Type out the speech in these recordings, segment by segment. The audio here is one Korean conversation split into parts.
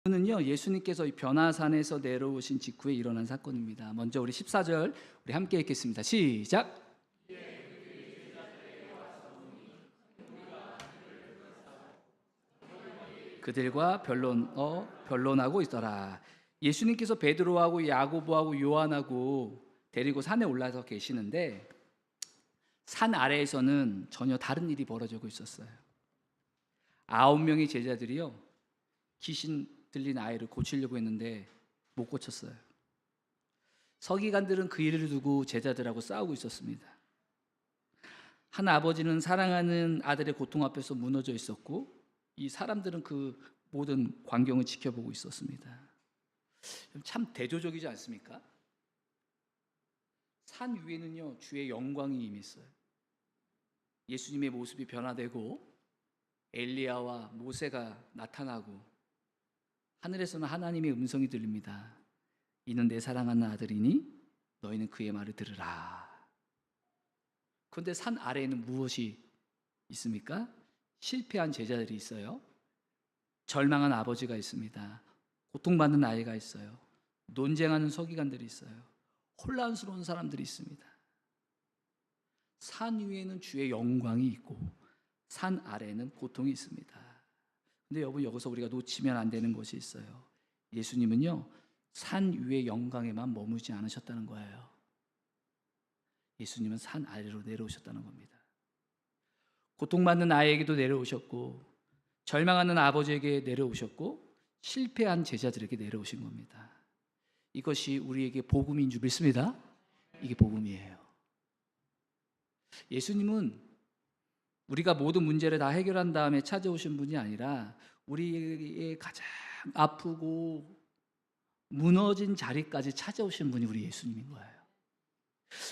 는요 예수님께서 이 변화산에서 내려오신 직후에 일어난 사건입니다. 먼저 우리 14절 우리 함께 읽겠습니다. 시작. 그들과 변론하고 있더라. 예수님께서 베드로하고 야고보하고 요한하고 데리고 산에 올라서 계시는데 산 아래에서는 전혀 다른 일이 벌어지고 있었어요. 9명의 제자들이요 귀신 들린 아이를 고치려고 했는데 못 고쳤어요. 서기관들은 그 일을 두고 제자들하고 싸우고 있었습니다. 한 아버지는 사랑하는 아들의 고통 앞에서 무너져 있었고 이 사람들은 그 모든 광경을 지켜보고 있었습니다. 참 대조적이지 않습니까? 산 위에는요 주의 영광이 임했어요. 예수님의 모습이 변화되고 엘리야와 모세가 나타나고 하늘에서는 하나님의 음성이 들립니다. 이는 내 사랑하는 아들이니 너희는 그의 말을 들으라. 그런데 산 아래에는 무엇이 있습니까? 실패한 제자들이 있어요. 절망한 아버지가 있습니다. 고통받는 아이가 있어요. 논쟁하는 서기관들이 있어요. 혼란스러운 사람들이 있습니다. 산 위에는 주의 영광이 있고 산 아래에는 고통이 있습니다. 근데 여러분 여기서 우리가 놓치면 안 되는 것이 있어요. 예수님은요 산 위의 영광에만 머무지 않으셨다는 거예요. 예수님은 산 아래로 내려오셨다는 겁니다. 고통받는 아이에게도 내려오셨고 절망하는 아버지에게 내려오셨고 실패한 제자들에게 내려오신 겁니다. 이것이 우리에게 복음인 줄 믿습니다. 이게 복음이에요. 예수님은 우리가 모든 문제를 다 해결한 다음에 찾아오신 분이 아니라 우리의 가장 아프고 무너진 자리까지 찾아오신 분이 우리 예수님인 거예요.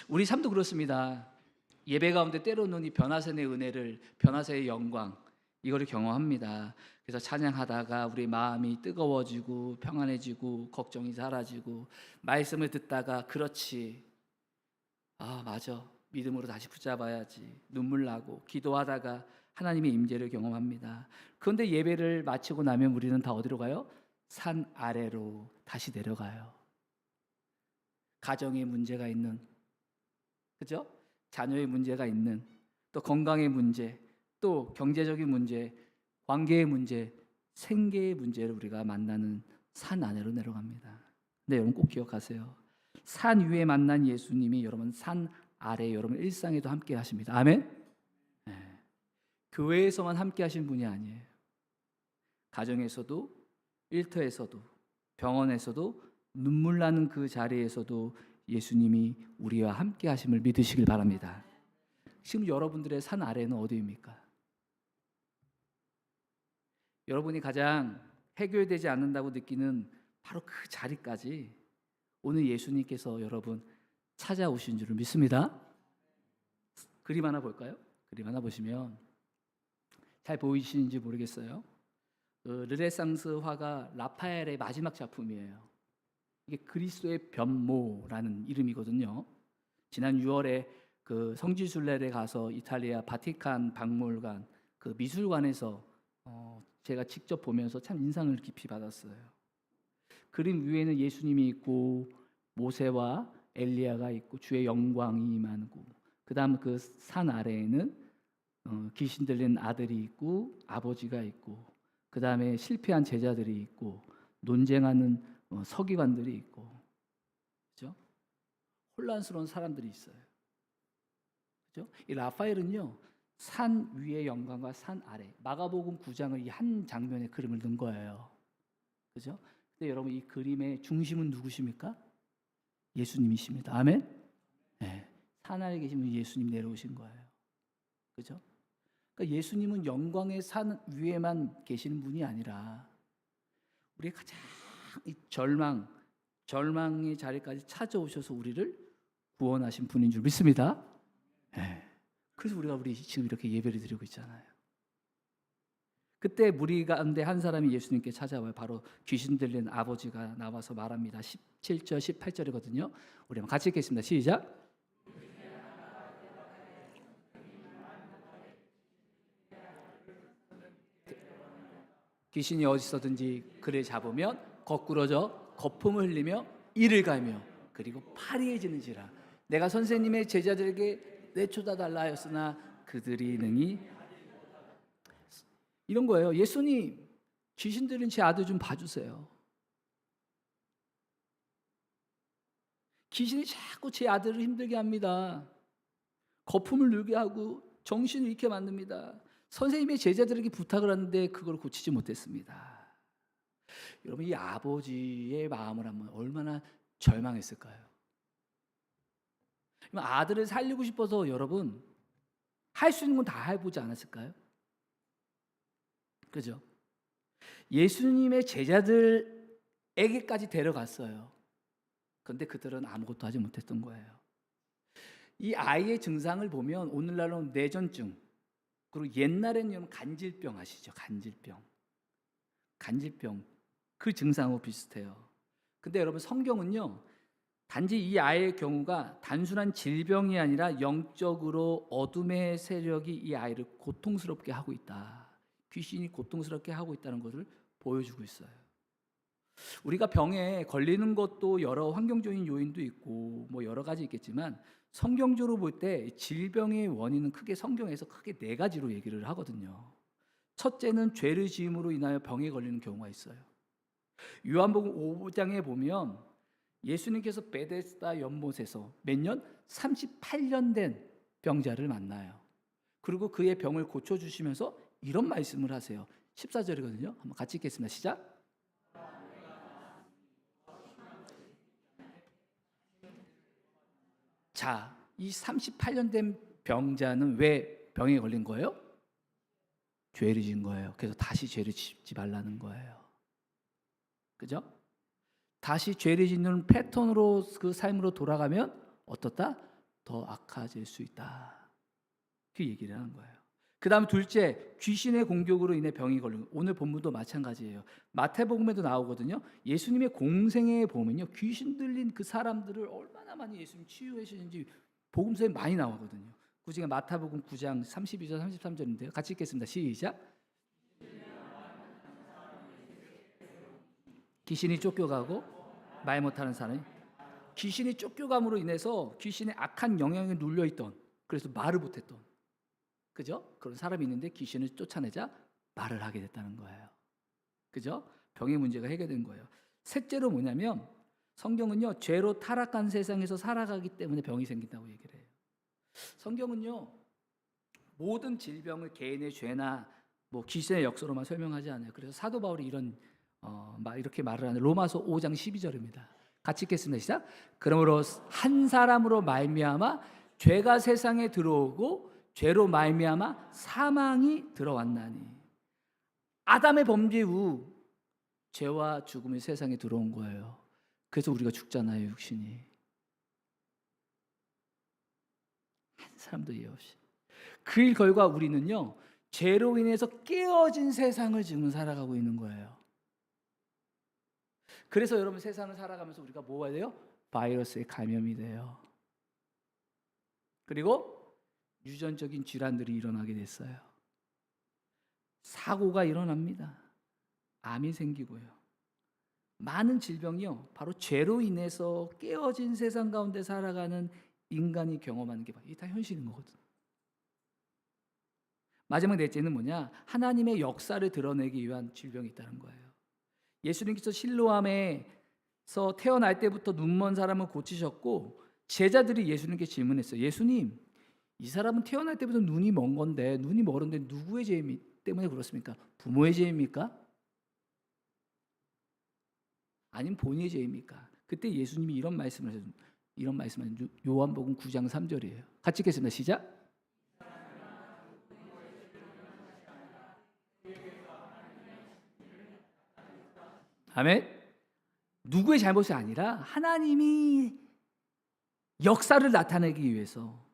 우리 삶도 그렇습니다. 예배 가운데 때로는 이 변화산의 은혜를, 변화산의 영광 이거를 경험합니다. 그래서 찬양하다가 우리 마음이 뜨거워지고 평안해지고 걱정이 사라지고 말씀을 듣다가 그렇지 맞아 믿음으로 다시 붙잡아야지 눈물 나고 기도하다가 하나님의 임재를 경험합니다. 그런데 예배를 마치고 나면 우리는 다 어디로 가요? 산 아래로 다시 내려가요. 가정에 문제가 있는, 그죠? 자녀의 문제가 있는, 또 건강의 문제, 또 경제적인 문제, 관계의 문제, 생계의 문제를 우리가 만나는 산 아래로 내려갑니다. 근데 여러분 꼭 기억하세요. 산 위에 만난 예수님이 여러분 산 아래 여러분 일상에도 함께 하십니다. 아멘. 네. 교회에서만 함께 하신 분이 아니에요. 가정에서도, 일터에서도, 병원에서도, 눈물 나는 그 자리에서도 예수님이 우리와 함께 하심을 믿으시길 바랍니다. 지금 여러분들의 산 아래는 어디입니까? 여러분이 가장 해결되지 않는다고 느끼는 바로 그 자리까지 오늘 예수님께서 여러분 찾아오신 줄을 믿습니다. 그림 하나 볼까요? 그림 하나 보시면 잘 보이시는지 모르겠어요. 르네상스 화가 라파엘의 마지막 작품이에요. 이게 그리스도의 변모라는 이름이거든요. 지난 6월에 그 성지순례에 가서 이탈리아 바티칸 박물관 그 미술관에서 제가 직접 보면서 참 인상을 깊이 받았어요. 그림 위에는 예수님이 있고 모세와 엘리야가 있고 주의 영광이 임하고 그다음 그 산 아래에는 귀신 들린 아들이 있고 아버지가 있고 그다음에 실패한 제자들이 있고 논쟁하는 서기관들이 있고 그죠? 혼란스러운 사람들이 있어요. 그죠? 이 라파엘은요 산 위의 영광과 산 아래 마가복음 9장을 이 한 장면에 그림을 넣은 거예요. 그죠? 근데 여러분 이 그림의 중심은 누구십니까? 예수님이십니다. 아멘. 네. 산 아래 계신 분 예수님 내려오신 거예요. 그죠? 그러니까 예수님은 영광의 산 위에만 계시는 분이 아니라 우리 가장 이 절망의 자리까지 찾아오셔서 우리를 구원하신 분인 줄 믿습니다. 네. 그래서 우리가 지금 이렇게 예배를 드리고 있잖아요. 그때 무리 가운데 한 사람이 예수님께 찾아와요. 바로 귀신 들린 아버지가 나와서 말합니다. 17절 18절이거든요. 우리 한번 같이 읽겠습니다. 시작. 귀신이 어디서든지 그를 잡으면 거꾸러져 거품을 흘리며 이를 갈며 그리고 파리해지는지라. 내가 선생님의 제자들에게 내쳐다 달라 하였으나 그들이 능히. 이런 거예요. 예수님, 귀신 들린 제 아들 좀 봐주세요. 귀신이 자꾸 제 아들을 힘들게 합니다. 거품을 누게 하고 정신을 잃게 만듭니다. 선생님의 제자들에게 부탁을 하는데 그걸 고치지 못했습니다. 여러분, 이 아버지의 마음을 한번 얼마나 절망했을까요? 아들을 살리고 싶어서 여러분 할 수 있는 건 다 해보지 않았을까요? 그죠? 예수님의 제자들에게까지 데려갔어요. 그런데 그들은 아무것도 하지 못했던 거예요. 이 아이의 증상을 보면 오늘날은 뇌전증, 그리고 옛날에는 간질병 아시죠? 간질병 그 증상하고 비슷해요. 근데 여러분, 성경은요 단지 이 아이의 경우가 단순한 질병이 아니라 영적으로 어둠의 세력이 이 아이를 고통스럽게 하고 있다, 귀신이 고통스럽게 하고 있다는 것을 보여주고 있어요. 우리가 병에 걸리는 것도 여러 환경적인 요인도 있고 뭐 여러 가지 있겠지만, 성경적으로 볼 때 질병의 원인은 성경에서 크게 네 가지로 얘기를 하거든요. 첫째는 죄를 지음으로 인하여 병에 걸리는 경우가 있어요. 요한복음 5장에 보면 예수님께서 베데스다 연못에서 몇 년? 38년 된 병자를 만나요. 그리고 그의 병을 고쳐주시면서 이런 말씀을 하세요. 14절이거든요. 한번 같이 읽겠습니다. 시작. 자, 이 38년 된 병자는 왜 병에 걸린 거예요? 죄를 지은 거예요. 그래서 다시 죄를 짓지 말라는 거예요. 그죠? 다시 죄를 짓는 패턴으로 그 삶으로 돌아가면 어떻다? 더 악화질 수 있다. 그 얘기를 하는 거예요. 그 다음 둘째, 귀신의 공격으로 인해 병이 걸린 거. 오늘 본문도 마찬가지예요. 마태복음에도 나오거든요. 예수님의 공생애에 보면요, 귀신 들린 그 사람들을 얼마나 많이 예수님 치유해 주시는지 복음서에 많이 나오거든요. 그 중에 마태복음 9장 32절 33절인데요. 같이 읽겠습니다. 시작. 귀신이 쫓겨가고 말 못하는 사람이, 귀신이 쫓겨감으로 인해서 귀신의 악한 영향에 눌려있던, 그래서 말을 못했던, 그죠? 그런 사람이 있는데 귀신을 쫓아내자 말을 하게 됐다는 거예요. 그죠? 병의 문제가 해결된 거예요. 셋째로 뭐냐면, 성경은요 죄로 타락한 세상에서 살아가기 때문에 병이 생긴다고 얘기를 해요. 성경은요 모든 질병을 개인의 죄나 뭐 귀신의 역사로만 설명하지 않아요. 그래서 사도 바울이 이렇게 말을 하는 로마서 5장 12절입니다. 같이 읽겠습니다. 시작. 그러므로 한 사람으로 말미암아 죄가 세상에 들어오고 죄로 말미암아 사망이 들어왔나니. 아담의 범죄 후 죄와 죽음이 세상에 들어온 거예요. 그래서 우리가 죽잖아요, 육신이. 한 사람도 예외 없이. 그 결과 우리는요 죄로 인해서 깨어진 세상을 지금 살아가고 있는 거예요. 그래서 여러분, 세상을 살아가면서 우리가 뭐가 돼요? 바이러스에 감염이 돼요. 그리고 유전적인 질환들이 일어나게 됐어요. 사고가 일어납니다. 암이 생기고요. 많은 질병이요 바로 죄로 인해서 깨어진 세상 가운데 살아가는 인간이 경험하는 게 이게 다 현실인 거거든. 마지막 넷째는 뭐냐? 하나님의 역사를 드러내기 위한 질병이 있다는 거예요. 예수님께서 실로암에서 태어날 때부터 눈먼 사람을 고치셨고, 제자들이 예수님께 질문했어요. 예수님, 이 사람은 태어날 때부터 눈이 먼 건데, 눈이 멀은데 누구의 죄 때문에 그렇습니까? 부모의 죄입니까? 아니면 본인의 죄입니까? 그때 예수님이 이런 말씀을 요한복음 9장 3절이에요. 같이 읽겠습니다. 시작. 아멘. 누구의 잘못이 아니라 하나님이 역사를 나타내기 위해서,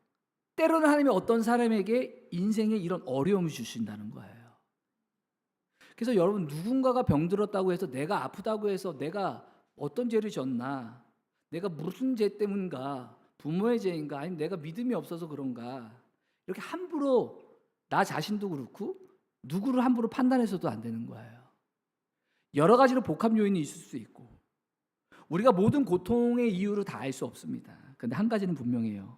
때로는 하나님이 어떤 사람에게 인생에 이런 어려움을 주신다는 거예요. 그래서 여러분, 누군가가 병들었다고 해서, 내가 아프다고 해서 내가 어떤 죄를 졌나, 내가 무슨 죄 때문인가, 부모의 죄인가, 아니면 내가 믿음이 없어서 그런가, 이렇게 함부로 나 자신도 그렇고 누구를 함부로 판단해서도 안 되는 거예요. 여러 가지로 복합 요인이 있을 수 있고 우리가 모든 고통의 이유를 다 알 수 없습니다. 그런데 한 가지는 분명해요.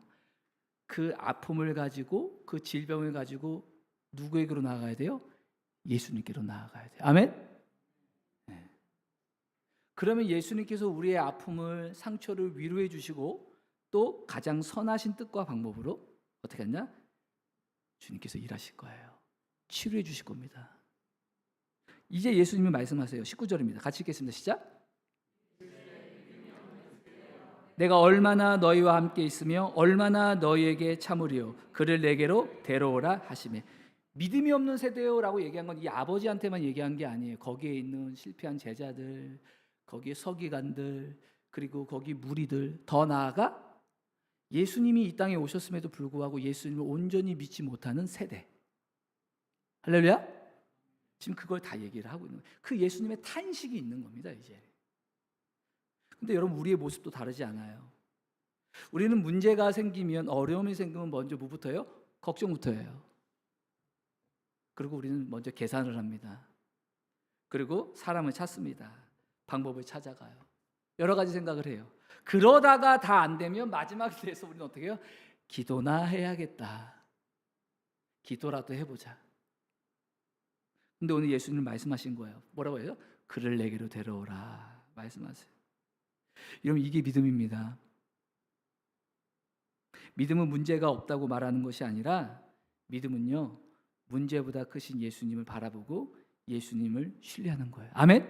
그 아픔을 가지고 그 질병을 가지고 누구에게로 나아가야 돼요? 예수님께로 나아가야 돼요. 아멘? 네. 그러면 예수님께서 우리의 아픔을 상처를 위로해 주시고 또 가장 선하신 뜻과 방법으로 어떻게 하냐? 주님께서 일하실 거예요. 치료해 주실 겁니다. 이제 예수님이 말씀하세요. 19절입니다. 같이 읽겠습니다. 시작. 내가 얼마나 너희와 함께 있으며 얼마나 너희에게 참으리요 그를 내게로 데려오라 하시매. 믿음이 없는 세대요라고 얘기한 건 이 아버지한테만 얘기한 게 아니에요. 거기에 있는 실패한 제자들, 거기에 서기관들, 그리고 거기 무리들, 더 나아가 예수님이 이 땅에 오셨음에도 불구하고 예수님을 온전히 믿지 못하는 세대. 할렐루야? 지금 그걸 다 얘기를 하고 있는 거예요. 그 예수님의 탄식이 있는 겁니다, 이제. 근데 여러분, 우리의 모습도 다르지 않아요. 우리는 문제가 생기면, 어려움이 생기면 먼저 뭐부터요? 걱정부터예요. 그리고 우리는 먼저 계산을 합니다. 그리고 사람을 찾습니다. 방법을 찾아가요. 여러 가지 생각을 해요. 그러다가 다 안 되면 마지막에 대해서 우리는 어떻게 해요? 기도나 해야겠다. 기도라도 해보자. 근데 오늘 예수님 말씀하신 거예요. 뭐라고 해요? 그를 내게로 데려오라 말씀하세요. 여러분, 이게 믿음입니다. 믿음은 문제가 없다고 말하는 것이 아니라 믿음은요, 문제보다 크신 예수님을 바라보고 예수님을 신뢰하는 거예요. 아멘?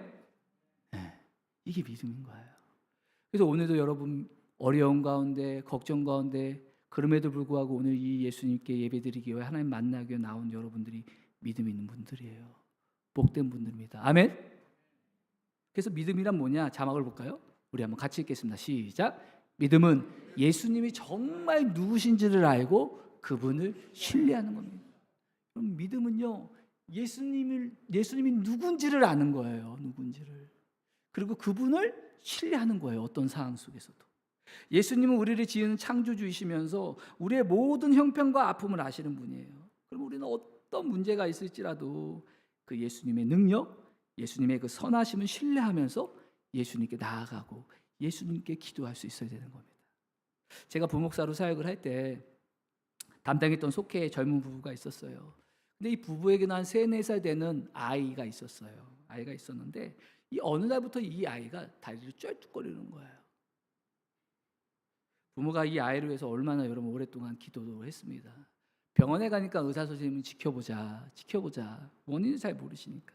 네, 이게 믿음인 거예요. 그래서 오늘도 여러분 어려운 가운데, 걱정 가운데, 그럼에도 불구하고 오늘 이 예수님께 예배드리기 위해 하나님 만나기 위해 나온 여러분들이 믿음 있는 분들이에요. 복된 분들입니다. 아멘? 그래서 믿음이란 뭐냐? 자막을 볼까요? 우리 한번 같이 읽겠습니다. 시작. 믿음은 예수님이 정말 누구신지를 알고 그분을 신뢰하는 겁니다. 그럼 믿음은요, 예수님이 누군지를 아는 거예요. 누군지를. 그리고 그분을 신뢰하는 거예요. 어떤 상황 속에서도. 예수님은 우리를 지은 창조주이시면서 우리의 모든 형편과 아픔을 아시는 분이에요. 그럼 우리는 어떤 문제가 있을지라도 그 예수님의 능력, 예수님의 그 선하심을 신뢰하면서 예수님께 나아가고 예수님께 기도할 수 있어야 되는 겁니다. 제가 부목사로 사역을 할 때 담당했던 속회에 젊은 부부가 있었어요. 근데 이 부부에게는 한 3, 4살 되는 아이가 있었어요. 아이가 있었는데 이 어느 날부터 이 아이가 다리를 쩔뚝거리는 거예요. 부모가 이 아이를 위해서 얼마나 여러분 오랫동안 기도도 했습니다. 병원에 가니까 의사 선생님은 지켜보자. 원인을 잘 모르시니까.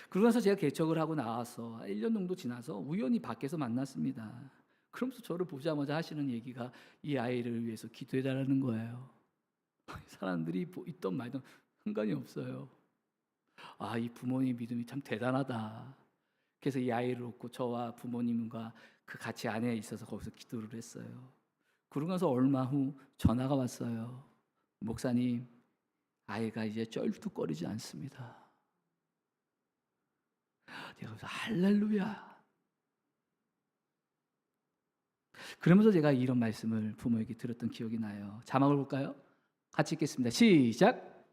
그러고 나서 제가 개척을 하고 나와서 1년 정도 지나서 우연히 밖에서 만났습니다. 그러면서 저를 보자마자 하시는 얘기가 이 아이를 위해서 기도해달라는 거예요. 사람들이 있던 말든 상관이 없어요. 아, 이 부모님 믿음이 참 대단하다. 그래서 이 아이를 놓고 저와 부모님과 그 같이 안에 있어서 거기서 기도를 했어요. 그러고 나서 얼마 후 전화가 왔어요. 목사님, 아이가 이제 쩔뚝거리지 않습니다. 내가 그래서 할렐루야. 그러면서 제가 이런 말씀을 부모에게 들었던 기억이 나요. 자막을 볼까요? 같이 읽겠습니다. 시작.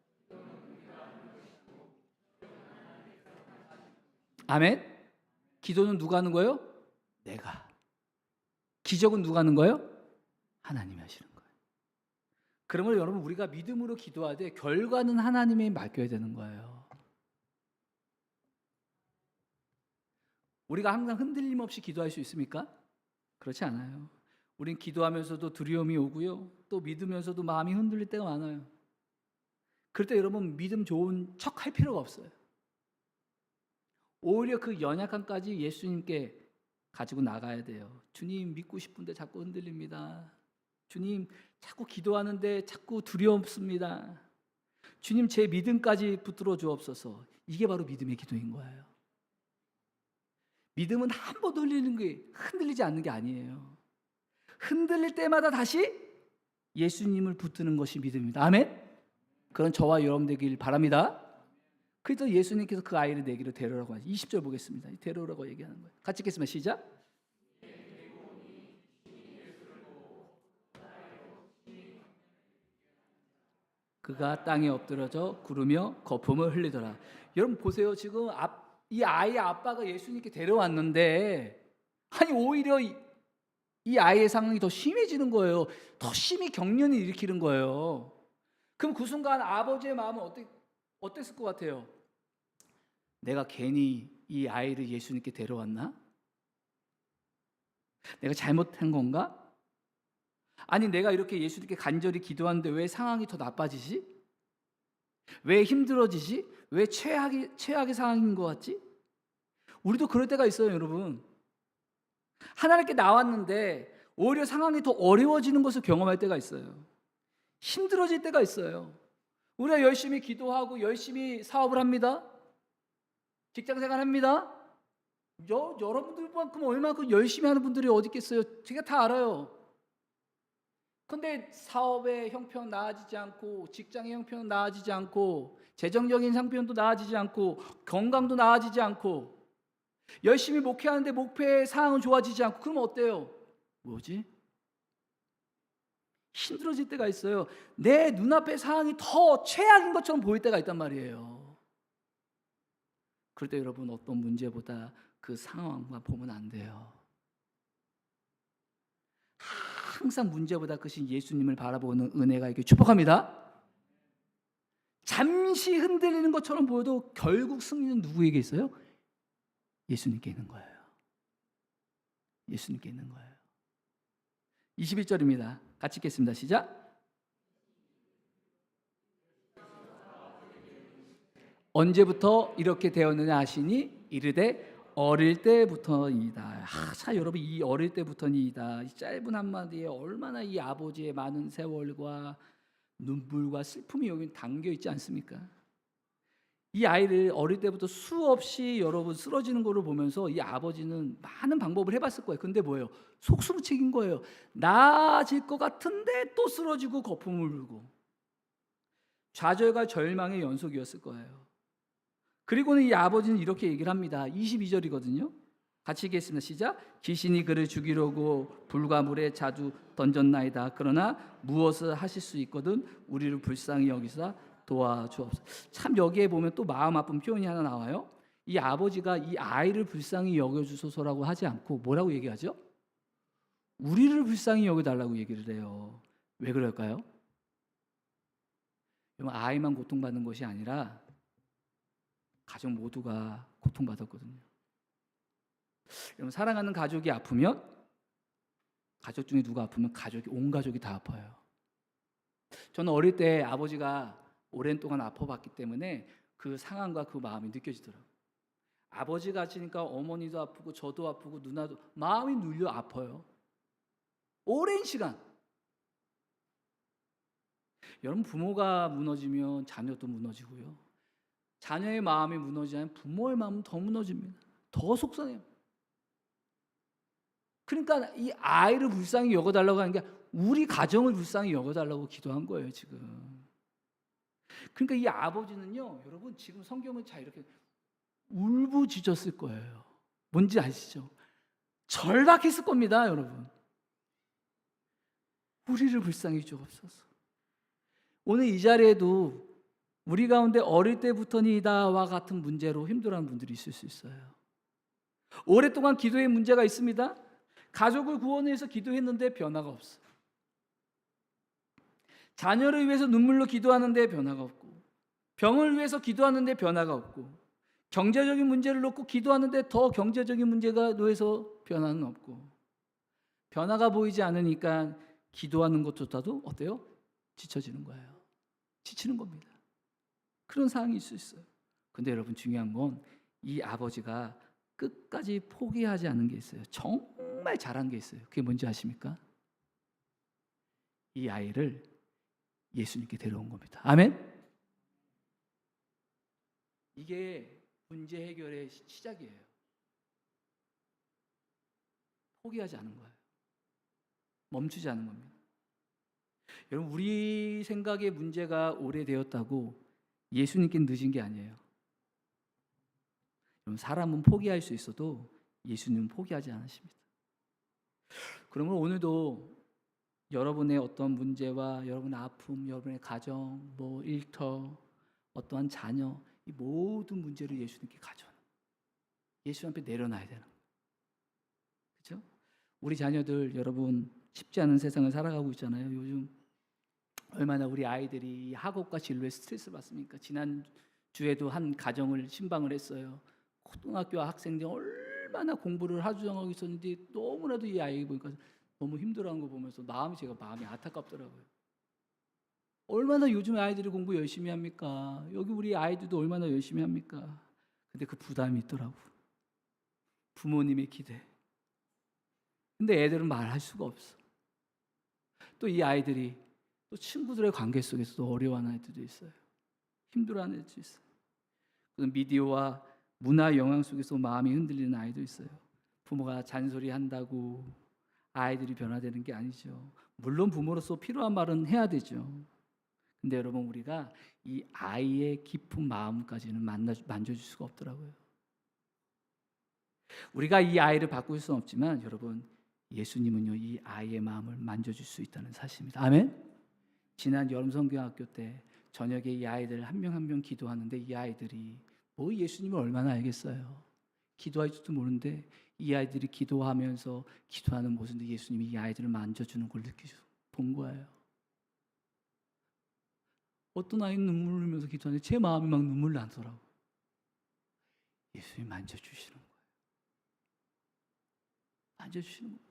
아멘. 기도는 누가 하는 거예요? 내가. 기적은 누가 하는 거예요? 하나님이 하시는 거예요. 그러면 여러분, 우리가 믿음으로 기도할 때 결과는 하나님에 맡겨야 되는 거예요. 우리가 항상 흔들림 없이 기도할 수 있습니까? 그렇지 않아요. 우린 기도하면서도 두려움이 오고요, 또 믿으면서도 마음이 흔들릴 때가 많아요. 그럴 때 여러분, 믿음 좋은 척 할 필요가 없어요. 오히려 그 연약함까지 예수님께 가지고 나가야 돼요. 주님, 믿고 싶은데 자꾸 흔들립니다. 주님, 자꾸 기도하는데 자꾸 두렵습니다. 주님, 제 믿음까지 붙들어 주옵소서. 이게 바로 믿음의 기도인 거예요. 믿음은 한 번 흔들리지 않는 게 아니에요. 흔들릴 때마다 다시 예수님을 붙드는 것이 믿음입니다. 아멘? 그런 저와 여러분 되길 바랍니다. 그래서 예수님께서 그 아이를 내게로 데려오라고 하죠. 20절 보겠습니다. 데려오라고 얘기하는 거예요. 같이 읽겠습니다. 시작. 그가 땅에 엎드러져 구르며 거품을 흘리더라. 여러분 보세요. 지금 이 아이의 아빠가 예수님께 데려왔는데 아니 오히려 이 아이의 상황이 더 심해지는 거예요. 더 심히 경련을 일으키는 거예요. 그럼 그 순간 아버지의 마음은 어땠을 것 같아요? 내가 괜히 이 아이를 예수님께 데려왔나? 내가 잘못한 건가? 아니 내가 이렇게 예수님께 간절히 기도하는데 왜 상황이 더 나빠지지? 왜 힘들어지지? 왜 최악의 상황인 것 같지? 우리도 그럴 때가 있어요, 여러분. 하나님께 나왔는데 오히려 상황이 더 어려워지는 것을 경험할 때가 있어요. 힘들어질 때가 있어요. 우리가 열심히 기도하고 열심히 사업을 합니다. 직장생활 합니다. 여러분들만큼 얼마큼 열심히 하는 분들이 어디 있겠어요? 제가 다 알아요. 근데 사업의 형편 나아지지 않고 직장의 형편 나아지지 않고 재정적인 상편도 나아지지 않고 건강도 나아지지 않고 열심히 목회하는데 목회의 상황은 좋아지지 않고 그러면 어때요? 뭐지? 힘들어질 때가 있어요. 내 눈앞의 상황이 더 최악인 것처럼 보일 때가 있단 말이에요. 그럴 때 여러분 어떤 문제보다 그 상황만 보면 안 돼요. 항상 문제보다 크신 예수님을 바라보는 은혜가 이렇게 축복합니다. 잠시 흔들리는 것처럼 보여도 결국 승리는 누구에게 있어요? 예수님께 있는 거예요. 예수님께 있는 거예요. 21절입니다. 같이 읽겠습니다. 시작. 언제부터 이렇게 되었느냐 하시니 이르되 어릴 때부터이다. 자 여러분 이 어릴 때부터이다. 이 짧은 한마디에 얼마나 이 아버지의 많은 세월과 눈물과 슬픔이 여기 담겨 있지 않습니까? 이 아이를 어릴 때부터 수없이 여러분 쓰러지는 거를 보면서 이 아버지는 많은 방법을 해봤을 거예요. 근데 뭐예요? 속수무책인 거예요. 나아질 것 같은데 또 쓰러지고 거품을 불고 좌절과 절망의 연속이었을 거예요. 그리고는 이 아버지는 이렇게 얘기를 합니다. 22절이거든요. 같이 읽겠습니다. 시작. 귀신이 그를 죽이려고 불과 물에 자주 던졌나이다. 그러나 무엇을 하실 수 있거든 우리를 불쌍히 여기사 도와주옵소서. 참 여기에 보면 또 마음 아픈 표현이 하나 나와요. 이 아버지가 이 아이를 불쌍히 여겨주소서라고 하지 않고 뭐라고 얘기하죠? 우리를 불쌍히 여겨달라고 얘기를 해요. 왜 그럴까요? 아이만 고통받는 것이 아니라 가족 모두가 고통받았거든요. 여러분 사랑하는 가족이 아프면 가족 중에 누가 아프면 온 가족이 다 아파요. 저는 어릴 때 아버지가 오랜 동안 아파봤기 때문에 그 상황과 그 마음이 느껴지더라고요. 아버지가 아치니까 어머니도 아프고 저도 아프고 누나도 마음이 눌려 아파요. 오랜 시간. 여러분 부모가 무너지면 자녀도 무너지고요. 자녀의 마음이 무너지면 부모의 마음은 더 무너집니다. 더 속상해요. 그러니까 이 아이를 불쌍히 여겨달라고 하는 게 우리 가정을 불쌍히 여겨달라고 기도한 거예요 지금. 그러니까 이 아버지는요 여러분 지금 성경을 잘 이렇게 울부짖었을 거예요. 뭔지 아시죠? 절박했을 겁니다 여러분. 우리를 불쌍히 주옵소서. 오늘 이 자리에도 우리 가운데 어릴 때부터니다와 같은 문제로 힘들어하는 분들이 있을 수 있어요. 오랫동안 기도에 문제가 있습니다. 가족을 구원해서 기도했는데 변화가 없어. 자녀를 위해서 눈물로 기도하는데 변화가 없고, 병을 위해서 기도하는데 변화가 없고, 경제적인 문제를 놓고 기도하는데 더 경제적인 문제가 놓여서 변화는 없고, 변화가 보이지 않으니까 기도하는 것조차도 어때요? 지쳐지는 거예요. 지치는 겁니다. 그런 상황이 있을 수 있어요. 근데 여러분 중요한 건 이 아버지가 끝까지 포기하지 않은 게 있어요. 정말 잘한 게 있어요. 그게 뭔지 아십니까? 이 아이를 예수님께 데려온 겁니다. 아멘? 이게 문제 해결의 시작이에요. 포기하지 않은 거예요. 멈추지 않은 겁니다. 여러분 우리 생각의 문제가 오래되었다고 예수님께 늦은 게 아니에요. 여러분 사람은 포기할 수 있어도 예수님은 포기하지 않으십니다. 그러면 오늘도 여러분의 어떤 문제와 여러분의 아픔, 여러분의 가정, 일터, 어떠한 자녀 이 모든 문제를 예수님께 가져오는 예수 앞에 내려놔야 되는 거예요. 그렇죠? 우리 자녀들 여러분 쉽지 않은 세상을 살아가고 있잖아요. 요즘 얼마나 우리 아이들이 학업과 진로에 스트레스 받습니까? 지난 주에도 한 가정을 신방을 했어요. 고등학교 학생들 얼마나 공부를 하주장하고 있었는데 너무나도 이 아이 보니까 너무 힘들어하는 거 보면서 제가 마음이 안타깝더라고요. 얼마나 요즘 아이들이 공부 열심히 합니까? 여기 우리 아이들도 얼마나 열심히 합니까? 근데 그 부담이 있더라고. 부모님의 기대. 근데 애들은 말할 수가 없어. 또 이 아이들이 또 친구들의 관계 속에서도 어려워하는 아이들도 있어요. 힘들어하는 애들도 있어요. 미디어와 문화 영향 속에서 마음이 흔들리는 아이도 있어요. 부모가 잔소리한다고 아이들이 변화되는 게 아니죠. 물론 부모로서 필요한 말은 해야 되죠. 근데 여러분 우리가 이 아이의 깊은 마음까지는 만져줄 수가 없더라고요. 우리가 이 아이를 바꿀 수는 없지만 여러분 예수님은요 이 아이의 마음을 만져줄 수 있다는 사실입니다. 아멘. 지난 여름 성경학교 때 저녁에 이 아이들 한 명 한 명 기도하는데 이 아이들이 뭐 예수님을 얼마나 알겠어요. 기도할 줄도 모르는데 이 아이들이 기도하면서 기도하는 모습인데 예수님이 이 아이들을 만져주는 걸 본 거예요. 어떤 아이는 눈물 흘리면서 기도하는데 제 마음이 막 눈물 나더라고요. 예수님이 만져주시는 거예요. 만져주시는 거예요.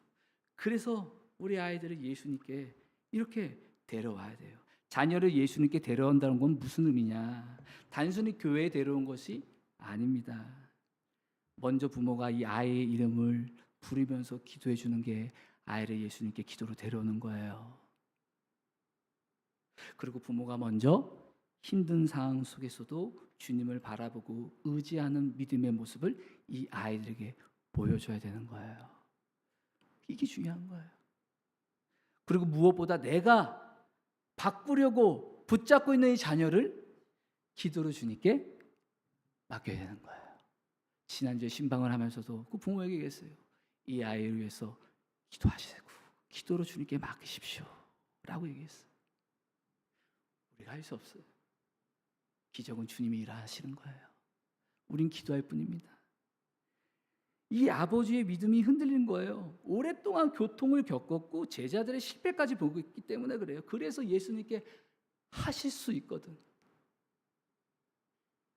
그래서 우리 아이들을 예수님께 이렇게 데려와야 돼요. 자녀를 예수님께 데려온다는 건 무슨 의미냐? 단순히 교회에 데려온 것이 아닙니다. 먼저 부모가 이 아이의 이름을 부르면서 기도해 주는 게 아이를 예수님께 기도로 데려오는 거예요. 그리고 부모가 먼저 힘든 상황 속에서도 주님을 바라보고 의지하는 믿음의 모습을 이 아이들에게 보여줘야 되는 거예요. 이게 중요한 거예요. 그리고 무엇보다 내가 바꾸려고 붙잡고 있는 이 자녀를 기도로 주님께 맡겨야 되는 거예요. 지난주에 신방을 하면서도 그 부모에게 얘기했어요. 이 아이를 위해서 기도하시고 기도로 주님께 맡기십시오 라고 얘기했어요. 우리가 할 수 없어요. 기적은 주님이 일하시는 거예요. 우린 기도할 뿐입니다. 이 아버지의 믿음이 흔들리는 거예요. 오랫동안 교통을 겪었고 제자들의 실패까지 보고 있기 때문에 그래요. 그래서 예수님께 하실 수 있거든.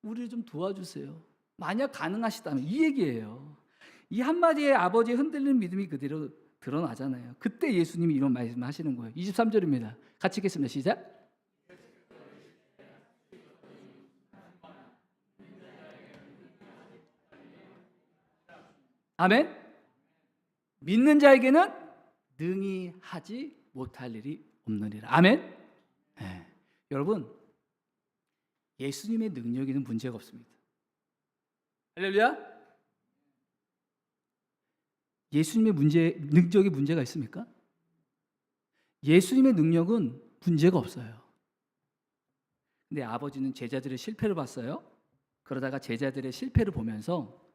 우리를 좀 도와주세요. 만약 가능하시다면 이 얘기예요. 이 한마디에 아버지의 흔들리는 믿음이 그대로 드러나잖아요. 그때 예수님이 이런 말씀을 하시는 거예요. 23절입니다. 같이 읽겠습니다. 시작. 아멘. 믿는 자에게는 능히 하지 못할 일이 없느니라. 아멘. 네. 여러분 예수님의 능력에는 문제가 없습니다. 할렐루야. 예수님의 능력에 문제가 있습니까? 예수님의 능력은 문제가 없어요. 근데 아버지는 제자들의 실패를 봤어요. 그러다가 제자들의 실패를 보면서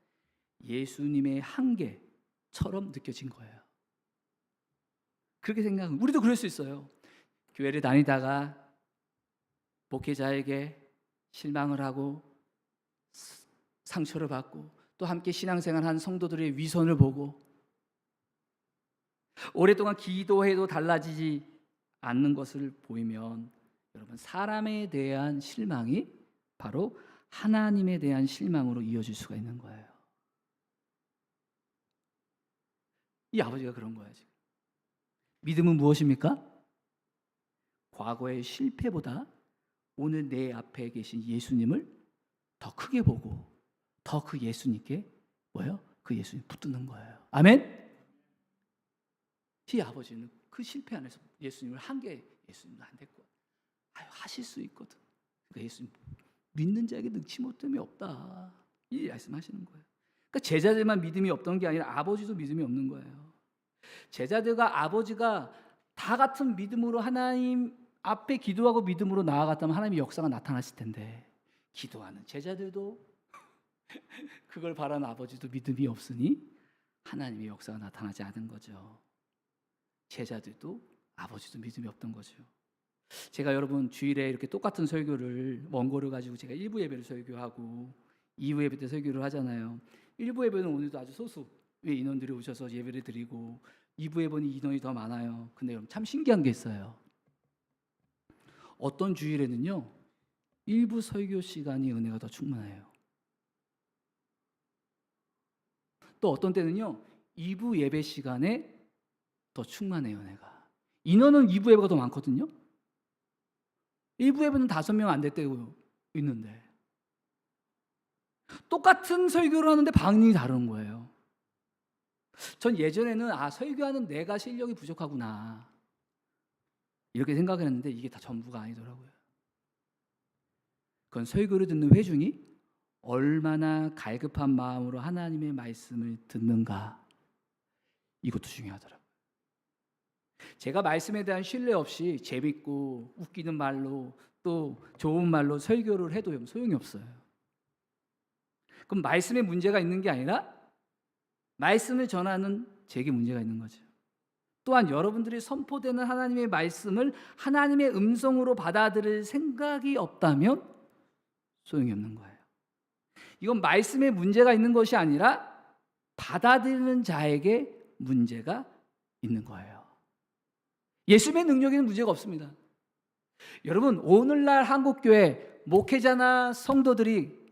예수님의 한계처럼 느껴진 거예요. 그렇게 생각하면 우리도 그럴 수 있어요. 교회를 다니다가 목회자에게 실망을 하고 상처를 받고 또 함께 신앙생활한 성도들의 위선을 보고 오랫동안 기도해도 달라지지 않는 것을 보이면 여러분 사람에 대한 실망이 바로 하나님에 대한 실망으로 이어질 수가 있는 거예요. 이 아버지가 그런 거예요. 지금. 믿음은 무엇입니까? 과거의 실패보다 오늘 내 앞에 계신 예수님을 더 크게 보고 더 그 예수님께 그 예수님 붙드는 거예요. 아멘? 이 아버지는 그 실패 안에서 예수님을 예수님도 안 됐고 하실 수 있거든. 그러니까 예수님 믿는 자에게 능치 못함이 없다. 이 말씀하시는 거예요. 그러니까 제자들만 믿음이 없던 게 아니라 아버지도 믿음이 없는 거예요. 제자들과 아버지가 다 같은 믿음으로 하나님 앞에 기도하고 믿음으로 나아갔다면 하나님의 역사가 나타났을 텐데 기도하는 제자들도 그걸 바라는 아버지도 믿음이 없으니 하나님의 역사가 나타나지 않은 거죠. 제자들도 아버지도 믿음이 없던 거죠. 제가 여러분 주일에 이렇게 똑같은 설교를 원고를 가지고 제가 1부 예배를 설교하고 2부 예배 때 설교를 하잖아요. 1부 예배는 오늘도 아주 소수의 인원들이 오셔서 예배를 드리고 2부 예배는 인원이 더 많아요. 근데 여러분 참 신기한 게 있어요. 어떤 주일에는요 1부 설교 시간이 은혜가 더 충만해요. 또 어떤 때는요 2부 예배 시간에 더 충만해요. 은혜가 인원은 2부 예배가 더 많거든요. 1부 예배는 5명 안 될 때도 있는데 똑같은 설교를 하는데 반응이 다른 거예요. 전 예전에는 설교하는 내가 실력이 부족하구나 이렇게 생각을 했는데 이게 다 전부가 아니더라고요. 그건 설교를 듣는 회중이 얼마나 갈급한 마음으로 하나님의 말씀을 듣는가 이것도 중요하더라고요. 제가 말씀에 대한 신뢰 없이 재밌고 웃기는 말로 또 좋은 말로 설교를 해도 소용이 없어요. 그럼 말씀에 문제가 있는 게 아니라 말씀을 전하는 제게 문제가 있는 거죠. 또한 여러분들이 선포되는 하나님의 말씀을 하나님의 음성으로 받아들일 생각이 없다면 소용이 없는 거예요. 이건 말씀에 문제가 있는 것이 아니라 받아들이는 자에게 문제가 있는 거예요. 예수님의 능력에는 문제가 없습니다. 여러분 오늘날 한국교회 목회자나 성도들이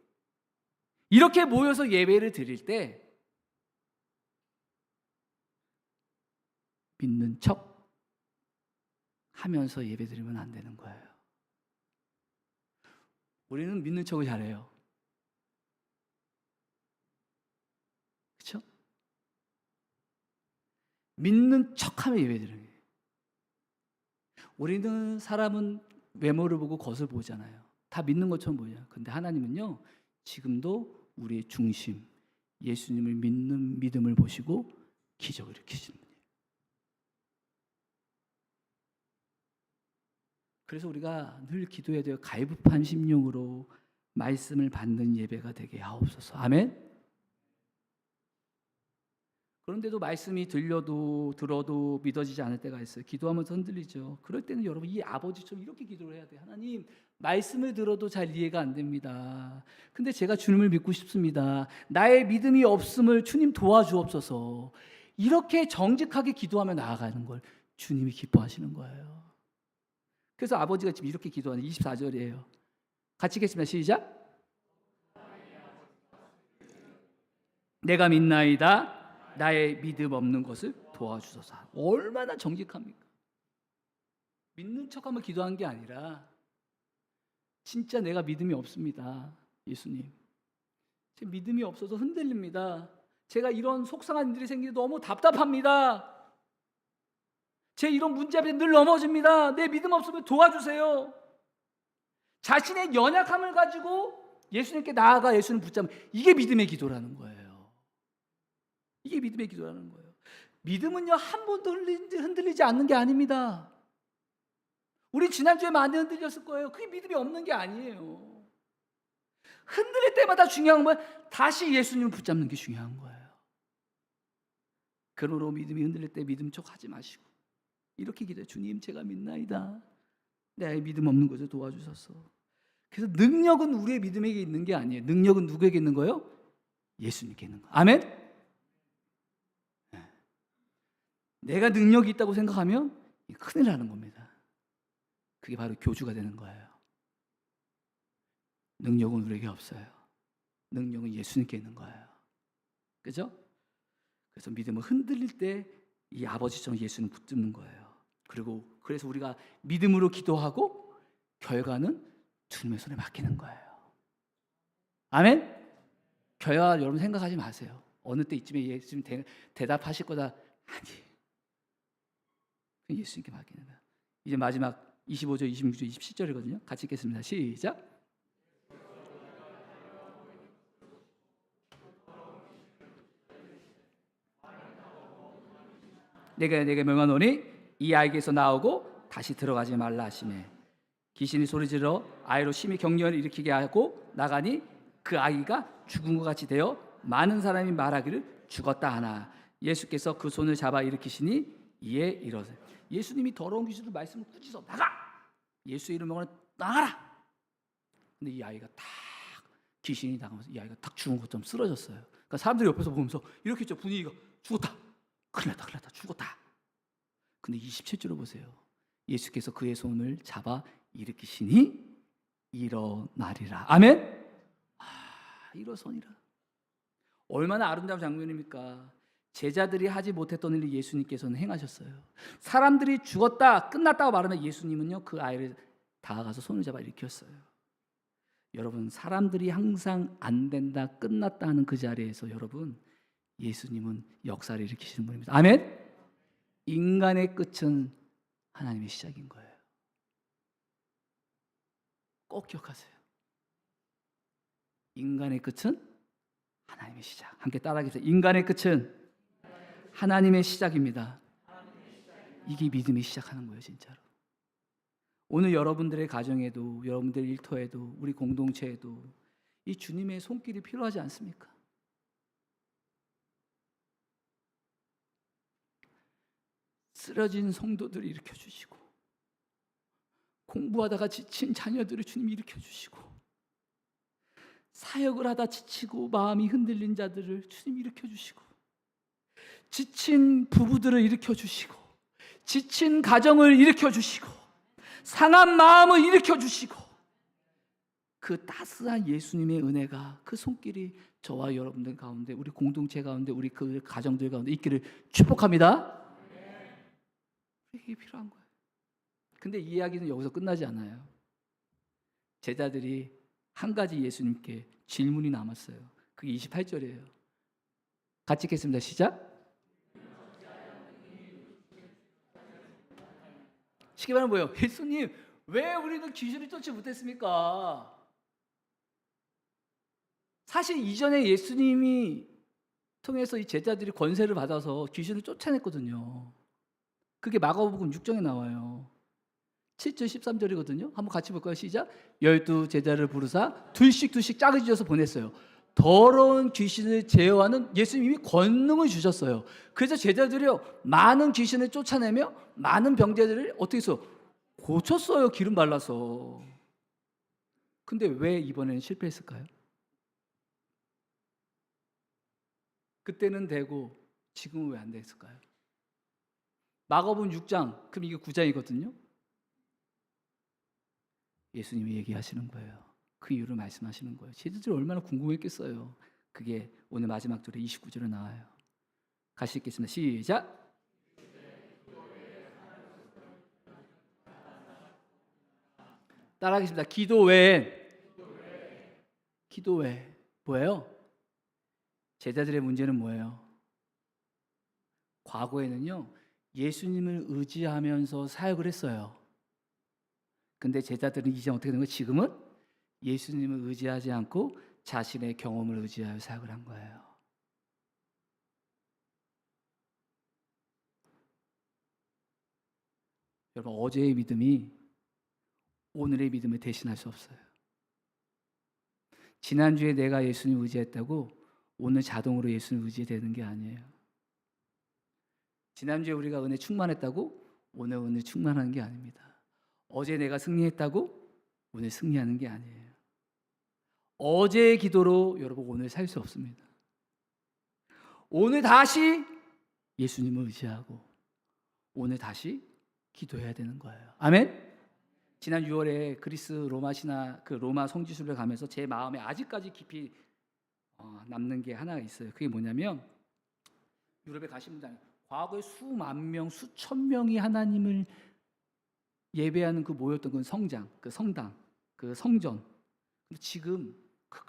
이렇게 모여서 예배를 드릴 때 믿는 척 하면서 예배 드리면 안 되는 거예요. 우리는 믿는 척을 잘해요. 그렇죠? 믿는 척하면 예배 드려요. 우리는 사람은 외모를 보고 겉을 보잖아요. 다 믿는 것처럼 보여요. 근데 하나님은요 지금도 우리의 중심 예수님을 믿는 믿음을 보시고 기적을 일으키시는 분이에요. 그래서 우리가 늘 기도해야 돼요. 갈급한 심령으로 말씀을 받는 예배가 되게 하옵소서. 아멘. 그런데도 말씀이 들어도 믿어지지 않을 때가 있어요. 기도하면서 흔들리죠. 그럴 때는 여러분 이 아버지처럼 이렇게 기도를 해야 돼요. 하나님 말씀을 들어도 잘 이해가 안 됩니다. 근데 제가 주님을 믿고 싶습니다. 나의 믿음이 없음을 주님 도와주옵소서. 이렇게 정직하게 기도하며 나아가는 걸 주님이 기뻐하시는 거예요. 그래서 아버지가 지금 이렇게 기도하는 24절이에요. 같이 읽겠습니다. 시작. 내가 믿나이다. 나의 믿음 없는 것을 도와주소서. 얼마나 정직합니까? 믿는 척하면 기도한 게 아니라 진짜 내가 믿음이 없습니다. 예수님 제 믿음이 없어서 흔들립니다. 제가 이런 속상한 일이 생기니 너무 답답합니다. 제 이런 문제 앞에 늘 넘어집니다. 내 믿음 없으면 도와주세요. 자신의 연약함을 가지고 예수님께 나아가 예수님 붙잡는 이게 믿음의 기도라는 거예요. 이게 믿음의 기도라는 거예요. 믿음은요 한 번도 흔들리지 않는 게 아닙니다. 우리 지난주에 많이 흔들렸을 거예요. 그게 믿음이 없는 게 아니에요. 흔들릴 때마다 중요한 건 다시 예수님을 붙잡는 게 중요한 거예요. 그러므로 믿음이 흔들릴 때 믿음 척 하지 마시고 이렇게 기도해요. 주님 제가 믿나이다. 내 믿음 없는 것을 도와주소서. 그래서 능력은 우리의 믿음에게 있는 게 아니에요. 능력은 누구에게 있는 거예요? 예수님께 있는 거예요. 아멘? 내가 능력이 있다고 생각하면 큰일 나는 겁니다. 그게 바로 교주가 되는 거예요. 능력은 우리에게 없어요. 능력은 예수님께 있는 거예요. 그죠? 그래서 믿음을 흔들릴 때 이 아버지처럼 예수님 붙잡는 거예요. 그래서 우리가 믿음으로 기도하고 결과는 주님의 손에 맡기는 거예요. 아멘? 결과 여러분 생각하지 마세요. 어느 때 이쯤에 예수님 대답하실 거다. 아니. 예수님께 맡기는 거예요. 이제 마지막 25절, 26절, 27절이거든요. 같이 읽겠습니다. 시작. 내게 명하노니 이 아이에게서 나오고 다시 들어가지 말라 하시매 귀신이 소리질러 아이로 심히 격려를 일으키게 하고 나가니 그 아이가 죽은 것 같이 되어 많은 사람이 말하기를 죽었다 하나 예수께서 그 손을 잡아 일으키시니 이에 이러세. 예수님이 더러운 귀신들 말씀을 꾸짖어 나가. 예수의 이름으로 나가라. 근데 이 아이가 딱 귀신이 나가면서 이 아이가 딱 죽은 것처럼 쓰러졌어요. 그러니까 사람들이 옆에서 보면서 이렇게 했죠. 분위기가 죽었다. 큰일 났다. 죽었다. 근데 27절을 보세요. 예수께서 그의 손을 잡아 일으키시니 일어나리라. 아멘. 일어서니라. 얼마나 아름다운 장면입니까? 제자들이 하지 못했던 일을 예수님께서는 행하셨어요. 사람들이 죽었다, 끝났다고 말하면 예수님은요 그 아이를 다가가서 손을 잡아 일으켰어요. 여러분, 사람들이 항상 안 된다, 끝났다 하는 그 자리에서 여러분, 예수님은 역사를 일으키시는 분입니다. 아멘. 인간의 끝은 하나님의 시작인 거예요. 꼭 기억하세요. 인간의 끝은 하나님의 시작. 함께 따라하겠습니다. 인간의 끝은 하나님의 시작입니다. 이게 믿음이 시작하는 거예요, 진짜로. 오늘 여러분들의 가정에도, 여러분들 일터에도, 우리 공동체에도 이 주님의 손길이 필요하지 않습니까? 쓰러진 성도들을 일으켜 주시고, 공부하다가 지친 자녀들을 주님이 일으켜 주시고, 사역을 하다 지치고 마음이 흔들린 자들을 주님이 일으켜 주시고, 지친 부부들을 일으켜 주시고, 지친 가정을 일으켜 주시고, 상한 마음을 일으켜 주시고, 그 따스한 예수님의 은혜가, 그 손길이 저와 여러분들 가운데, 우리 공동체 가운데, 우리 그 가정들 가운데 있기를 축복합니다. 이게 필요한 거예요. 근데 이 이야기는 여기서 끝나지 않아요. 제자들이 한 가지 예수님께 질문이 남았어요. 그게 28절이에요. 같이 읽겠습니다. 시작. 쉽게 말하면 뭐예요? 예수님, 왜 우리는 귀신을 쫓지 못했습니까? 사실 이전에 예수님이 통해서 이 제자들이 권세를 받아서 귀신을 쫓아냈거든요. 그게 마가복음 6장에 나와요. 7절 13절이거든요. 한번 같이 볼까요? 시작. 12 제자를 부르사 둘씩 짝을 지어서 보냈어요. 더러운 귀신을 제어하는 예수님이 권능을 주셨어요. 그래서 제자들이요 많은 귀신을 쫓아내며 많은 병자들을 어떻게 해서 고쳤어요. 기름 발라서. 근데 왜 이번에는 실패했을까요? 그때는 되고 지금은 왜 안 됐을까요? 마가복음 6장, 그럼 이게 9장이거든요. 예수님이 얘기하시는 거예요. 그 이유를 말씀하시는 거예요. 제자들이 얼마나 궁금했겠어요. 그게 오늘 마지막 절에 29절에 나와요. 같이 읽겠습니다. 시작. 따라하겠습니다. 기도 외에 뭐예요? 제자들의 문제는 뭐예요? 과거에는요 예수님을 의지하면서 사역을 했어요. 근데 제자들은 이제 어떻게 된 거예요? 지금은 예수님을 의지하지 않고 자신의 경험을 의지하여 사역을 한 거예요. 여러분, 어제의 믿음이 오늘의 믿음을 대신할 수 없어요. 지난주에 내가 예수님을 의지했다고 오늘 자동으로 예수님을 의지되는 게 아니에요. 지난주에 우리가 은혜 충만했다고 오늘 은혜 충만하는 게 아닙니다. 어제 내가 승리했다고 오늘 승리하는 게 아니에요. 어제의 기도로 여러분 오늘 살 수 없습니다. 오늘 다시 예수님을 의지하고 오늘 다시 기도해야 되는 거예요. 아멘. 지난 6월에 그리스 로마 신화 그 로마 성지순례 가면서 제 마음에 아직까지 깊이 남는 게 하나 있어요. 그게 뭐냐면 유럽에 가신 분들 과거에 수만 명, 수천 명이 하나님을 예배하는 그 모였던 그 성장, 그 성당, 그 성전. 근데 지금 그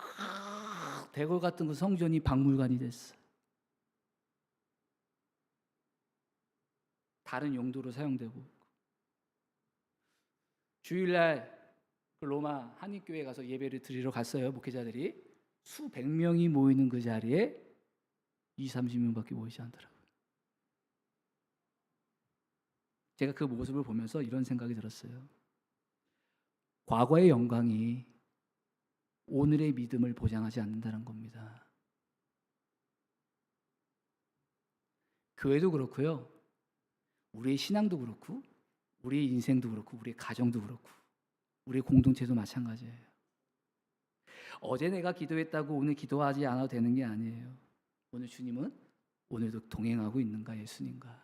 대궐 같은 그 성전이 박물관이 됐어. 다른 용도로 사용되고. 주일날 그 로마 한인교회 가서 예배를 드리러 갔어요. 목회자들이 수백 명이 모이는 그 자리에 20-30명밖에 모이지 않더라고요. 제가 그 모습을 보면서 이런 생각이 들었어요. 과거의 영광이 오늘의 믿음을 보장하지 않는다는 겁니다. 교회도 그렇고요. 우리의 신앙도 그렇고 우리의 인생도 그렇고 우리의 가정도 그렇고 우리의 공동체도 마찬가지예요. 어제 내가 기도했다고 오늘 기도하지 않아도 되는 게 아니에요. 오늘 주님은 오늘도 동행하고 있는가, 예수님과.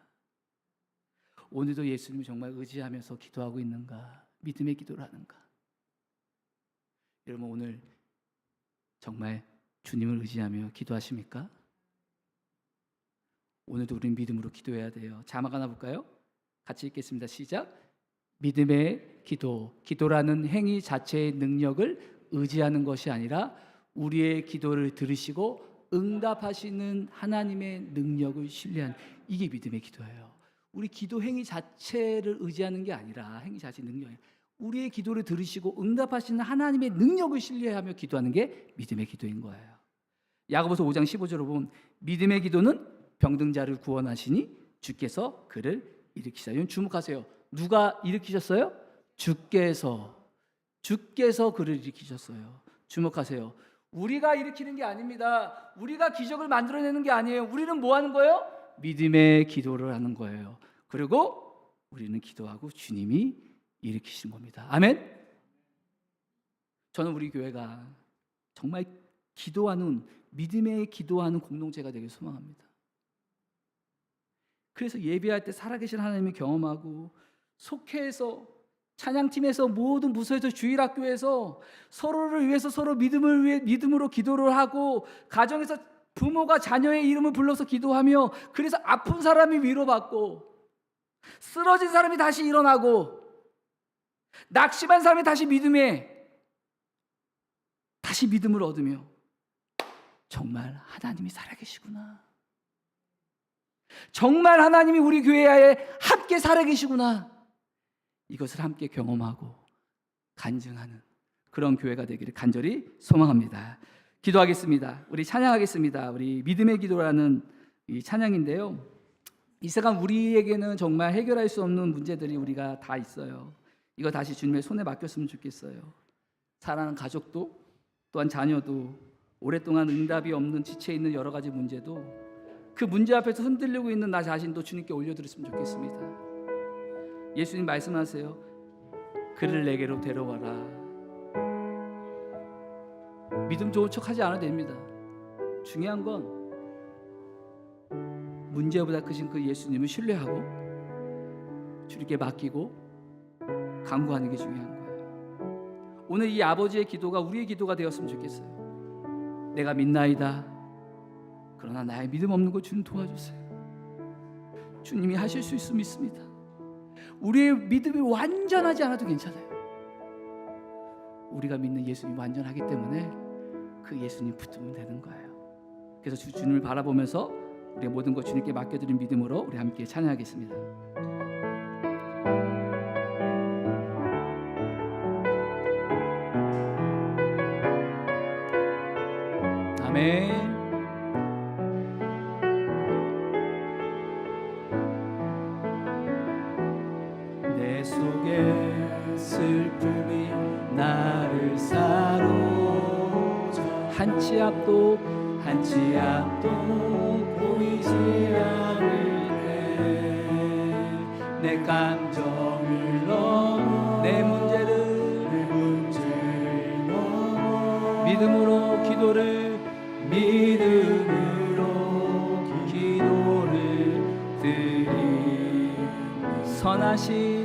오늘도 예수님을 정말 의지하면서 기도하고 있는가, 믿음의 기도를 하는가. 여러분, 오늘 정말 주님을 의지하며 기도하십니까? 오늘도 우리는 믿음으로 기도해야 돼요. 자막 하나 볼까요? 같이 읽겠습니다. 시작. 믿음의 기도. 기도라는 행위 자체의 능력을 의지하는 것이 아니라 우리의 기도를 들으시고 응답하시는 하나님의 능력을 신뢰하는, 이게 믿음의 기도예요. 우리 기도 행위 자체를 의지하는 게 아니라, 행위 자체 능력이에요. 우리의 기도를 들으시고 응답하시는 하나님의 능력을 신뢰하며 기도하는 게 믿음의 기도인 거예요. 야고보서 5장 15절을 보면 믿음의 기도는 병든 자를 구원하시니 주께서 그를 일으키사. 이건 주목하세요. 누가 일으키셨어요? 주께서 그를 일으키셨어요. 주목하세요. 우리가 일으키는 게 아닙니다. 우리가 기적을 만들어내는 게 아니에요. 우리는 뭐 하는 거예요? 믿음의 기도를 하는 거예요. 그리고 우리는 기도하고 주님이 일으키신 겁니다. 아멘. 저는 우리 교회가 정말 기도하는, 믿음의 기도하는 공동체가 되길 소망합니다. 그래서 예배할 때 살아계신 하나님을 경험하고, 속회에서, 찬양팀에서, 모든 부서에서, 주일학교에서 서로를 위해서 서로 믿음으로 기도를 하고, 가정에서 부모가 자녀의 이름을 불러서 기도하며, 그래서 아픈 사람이 위로받고, 쓰러진 사람이 다시 일어나고, 낙심한 사람이 다시 믿음을 얻으며, 정말 하나님이 살아계시구나, 정말 하나님이 우리 교회에 함께 살아계시구나, 이것을 함께 경험하고 간증하는 그런 교회가 되기를 간절히 소망합니다. 기도하겠습니다. 우리 찬양하겠습니다. 우리 믿음의 기도라는 이 찬양인데요, 이 시간 우리에게는 정말 해결할 수 없는 문제들이 우리가 다 있어요. 이거 다시 주님의 손에 맡겼으면 좋겠어요. 사랑하는 가족도, 또한 자녀도, 오랫동안 응답이 없는 지체있는 여러 가지 문제도, 그 문제 앞에서 흔들리고 있는 나 자신도 주님께 올려드렸으면 좋겠습니다. 예수님 말씀하세요. 그를 내게로 데려와라. 믿음 좋은 척 하지 않아도 됩니다. 중요한 건 문제보다 크신 그 예수님을 신뢰하고 주님께 맡기고 간구하는 게 중요한 거예요. 오늘 이 아버지의 기도가 우리의 기도가 되었으면 좋겠어요. 내가 믿나이다. 그러나 나의 믿음 없는 거 주님 도와주세요. 주님이 하실 수 있으면 믿습니다. 우리의 믿음이 완전하지 않아도 괜찮아요. 우리가 믿는 예수님이 완전하기 때문에 그 예수님 붙으면 되는 거예요. 그래서 주님을 바라보면서 우리의 모든 것 주님께 맡겨드린 믿음으로 우리 함께 찬양하겠습니다. 아멘. 내 속에 슬픔이 나를 사로잡아 한치 앞도 보이지 않으네. 내 감정을 넘어 내 문제를 넘어 믿음으로 기도를 드리. 선하신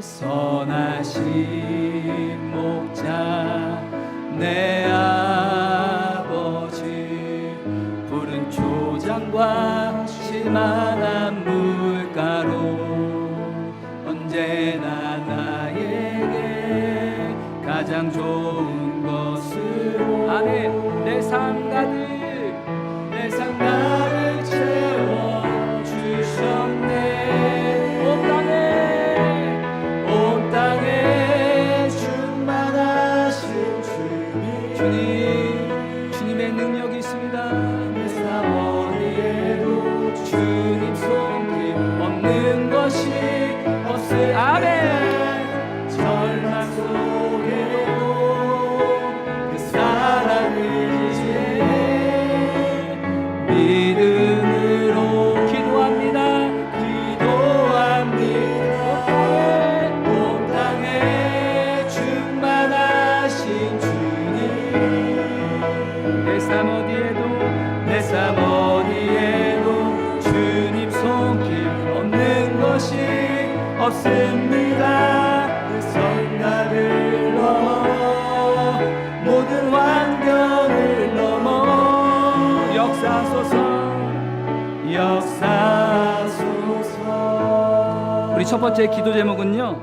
목자 내 아버지, 푸른 초장과 실만한 물가로 언제나 나에게 가장 좋은 것으로 아멘. 내 삶 가득 채워 주셨네. 온 땅에 충만하신 주님의 능력이 있습니다. 내 삶 어디에도 주님 손길 없는 것이 없을. 아멘. 절망 속에도 그 사랑을 믿음으로 기도합니다. 온 땅에 충만하신 주님 없습니다. 그 생각을 넘어 모든 환경을 넘어 역사소서. 우리 첫 번째 기도 제목은요,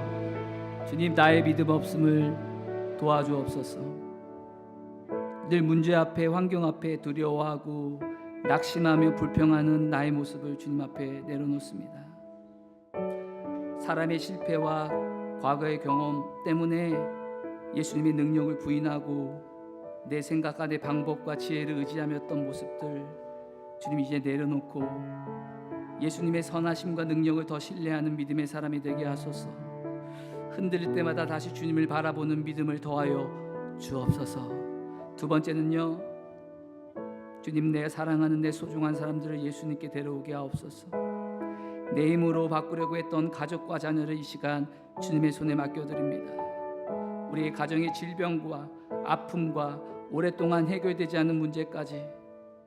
주님 나의 믿음 없음을 도와주옵소서. 늘 문제 앞에 환경 앞에 두려워하고 낙심하며 불평하는 나의 모습을 주님 앞에 내려놓습니다. 사람의 실패와 과거의 경험 때문에 예수님의 능력을 부인하고 내 생각과 내 방법과 지혜를 의지하며 했던 모습들 주님 이제 내려놓고 예수님의 선하심과 능력을 더 신뢰하는 믿음의 사람이 되게 하소서. 흔들릴 때마다 다시 주님을 바라보는 믿음을 더하여 주옵소서. 두 번째는요, 주님 내 사랑하는 내 소중한 사람들을 예수님께 데려오게 하옵소서. 내 힘으로 바꾸려고 했던 가족과 자녀를 이 시간 주님의 손에 맡겨드립니다. 우리의 가정의 질병과 아픔과 오랫동안 해결되지 않은 문제까지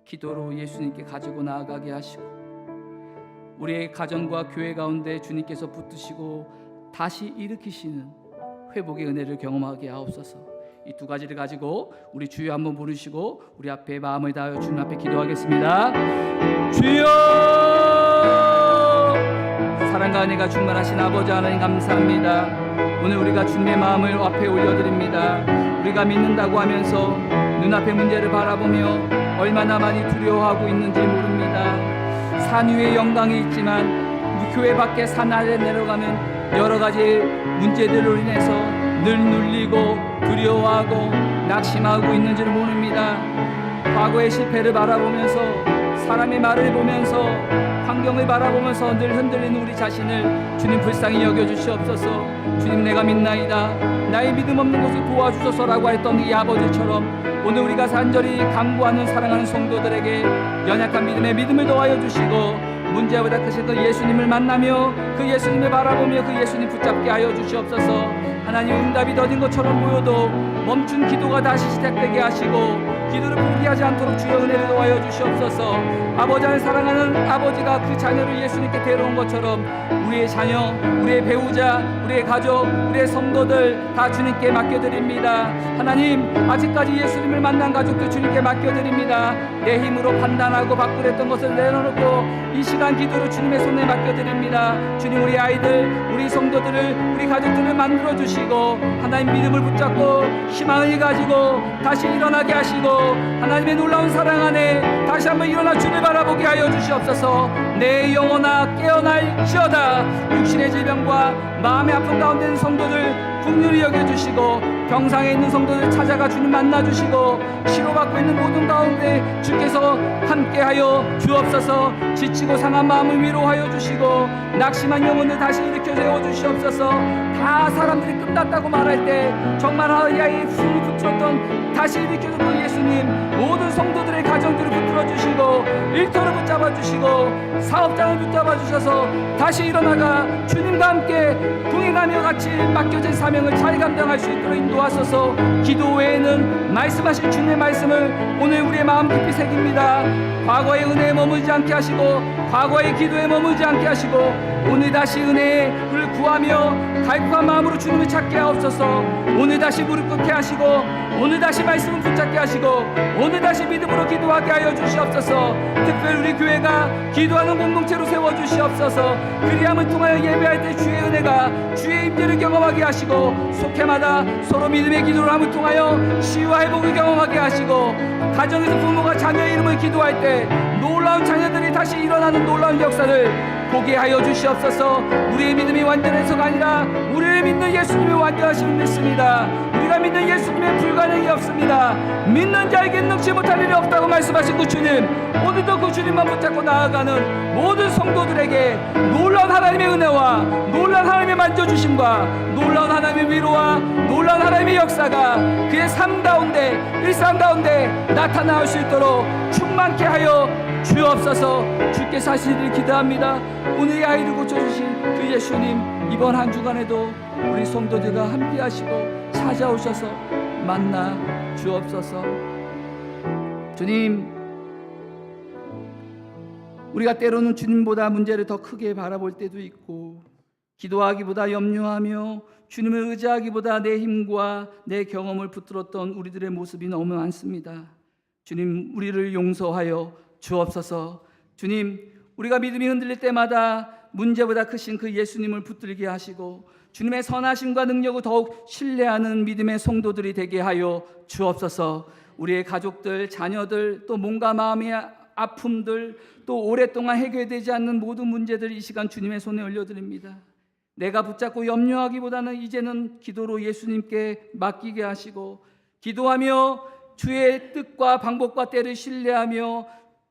기도로 예수님께 가지고 나아가게 하시고, 우리의 가정과 교회 가운데 주님께서 붙드시고 다시 일으키시는 회복의 은혜를 경험하게 하옵소서. 이 두 가지를 가지고 우리 주여 한번 부르시고 우리 앞에 마음을 다하여 주님 앞에 기도하겠습니다. 주여, 사랑과 은혜가 충만하신 아버지 하나님 감사합니다. 오늘 우리가 주님의 마음을 앞에 올려드립니다. 우리가 믿는다고 하면서 눈앞의 문제를 바라보며 얼마나 많이 두려워하고 있는지 모릅니다. 산 위에 영광이 있지만 교회 밖에 산 아래 내려가면 여러 가지 문제들로 인해서 늘 눌리고 두려워하고 낙심하고 있는지를 모릅니다. 과거의 실패를 바라보면서 사람의 말을 보면서 환경을 바라보면서 늘 흔들리는 우리 자신을 주님 불쌍히 여겨주시옵소서. 주님 내가 믿나이다, 나의 믿음 없는 것을 도와주소서라고 했던 이 아버지처럼 오늘 우리가 간절히 간구하는 사랑하는 성도들에게 연약한 믿음에 믿음을 더하여 주시고 문제보다 크신 그 예수님을 만나며 그 예수님을 바라보며 그 예수님 붙잡게 하여 주시옵소서. 하나님 응답이 더딘 것처럼 보여도 멈춘 기도가 다시 시작되게 하시고 기도를 포기하지 않도록 주여 은혜를 더하여 주시옵소서. 아버지를 사랑하는 아버지가 그 자녀를 예수님께 데려온 것처럼 우리의 자녀, 우리의 배우자, 우리의 가족, 우리의 성도들 다 주님께 맡겨드립니다. 하나님 아직까지 예수님을 만난 가족도 주님께 맡겨드립니다. 내 힘으로 판단하고 바꾸랬던 것을 내려놓고 이 시간 기도로 주님의 손에 맡겨드립니다. 주님 우리 아이들, 우리 성도들을, 우리 가족들을 만들어주시고 하나님 믿음을 붙잡고 희망을 가지고 다시 일어나게 하시고 하나님의 놀라운 사랑 안에 다시 한번 일어나 주를 바라보게 하여 주시옵소서. 내 영혼아 깨어날지어다. 육신의 질병과 마음의 아픔 가운데 있는 성도들 긍휼히 여겨주시고 병상에 있는 성도들 찾아가 주님 만나주시고 치료받고 있는 모든 가운데 주께서 함께하여 주옵소서. 지치고 상한 마음을 위로하여 주시고 낙심한 영혼을 다시 일으켜 세워주시옵소서. 다 사람들이 끝났다고 말할 때 정말 하야의 힘이 붙들었던 다시 일으켜준 그 예수님 모든 성도들의 가정들을 붙들어주시고 일터를 붙잡아주시고 사업장을 붙잡아주셔서 다시 일어나가 주님과 함께 동행하며 같이 맡겨진 사명을 잘 감당할 수 있도록 인도하소서. 기도 외에는 말씀하신 주님의 말씀을 오늘 우리의 마음 깊이 새깁니다. 과거의 은혜에 머물지 않게 하시고 과거의 기도에 머물지 않게 하시고 오늘 다시 은혜를 구하며 갈급한 마음으로 주님을 찾게 하옵소서. 오늘 다시 무릎 꿇게 하시고 오늘 다시 말씀을 붙잡게 하시고 오늘 다시 믿음으로 기도하게 하여 주시옵소서. 특별히 우리 교회가 기도하는 공동체로 세워주시옵소서. 그리함을 통하여 예배할 때 주의 은혜가 주의 임재를 경험하게 하시고 속해마다 서로 믿음의 기도를 함을 통하여 치유와 회복을 경험하게 하시고 가정에서 부모가 자녀 이름을 기도할 때 놀라운 자녀들이 다시 일어나는 놀라운 역사를 보게 하여 주시옵소서. 우리의 믿음이 완전해서가 아니라 우리를 믿는 예수님의 완전하심을 믿습니다. 우리가 믿는 예수님의 불가능이 없습니다. 믿는 자에게 능치 못할 일이 없다고 말씀하신 그 주님, 오늘도 그 주님만 붙잡고 나아가는 모든 성도들에게 놀라운 하나님의 은혜와 놀라운 하나님의 만져주심과 놀라운 하나님의 위로와 놀라운 하나님의 역사가 그의 삶 가운데 일상 가운데 나타날 수 있도록 충만케 하여 주옵소서. 주께서 하시기를 기도합니다. 오늘 이 아이를 고쳐주신 그 예수님 이번 한 주간에도 우리 성도들과 함께 하시고 찾아오셔서 만나 주옵소서. 주님, 우리가 때로는 주님보다 문제를 더 크게 바라볼 때도 있고 기도하기보다 염려하며 주님을 의지하기보다 내 힘과 내 경험을 붙들었던 우리들의 모습이 너무 많습니다. 주님, 우리를 용서하여 주옵소서. 주님, 우리가 믿음이 흔들릴 때마다 문제보다 크신 그 예수님을 붙들게 하시고 주님의 선하심과 능력을 더욱 신뢰하는 믿음의 성도들이 되게 하여 주옵소서. 우리의 가족들, 자녀들, 또 몸과 마음의 아픔들, 또 오랫동안 해결되지 않는 모든 문제들 이 시간 주님의 손에 올려드립니다. 내가 붙잡고 염려하기보다는 이제는 기도로 예수님께 맡기게 하시고 기도하며 주의 뜻과 방법과 때를 신뢰하며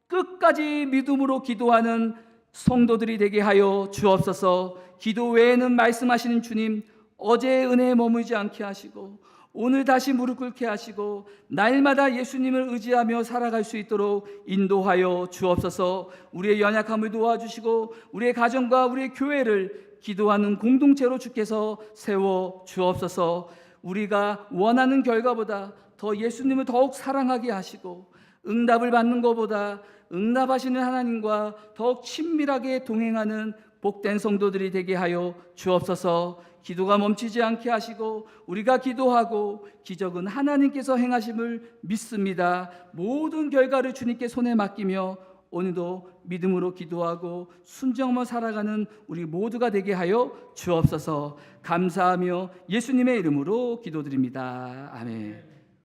끝까지 믿음으로 기도하는 성도들이 되게 하여 주옵소서. 기도 외에는 말씀하시는 주님, 어제의 은혜에 머물지 않게 하시고 오늘 다시 무릎 꿇게 하시고 날마다 예수님을 의지하며 살아갈 수 있도록 인도하여 주옵소서. 우리의 연약함을 도와주시고 우리의 가정과 우리의 교회를 기도하는 공동체로 주께서 세워 주옵소서. 우리가 원하는 결과보다 더 예수님을 더욱 사랑하게 하시고 응답을 받는 것보다 응답하시는 하나님과 더욱 친밀하게 동행하는 복된 성도들이 되게 하여 주옵소서. 기도가 멈추지 않게 하시고 우리가 기도하고 기적은 하나님께서 행하심을 믿습니다. 모든 결과를 주님께 손에 맡기며 오늘도 믿음으로 기도하고 순종하며 살아가는 우리 모두가 되게 하여 주옵소서. 감사하며 예수님의 이름으로 기도드립니다. 아멘.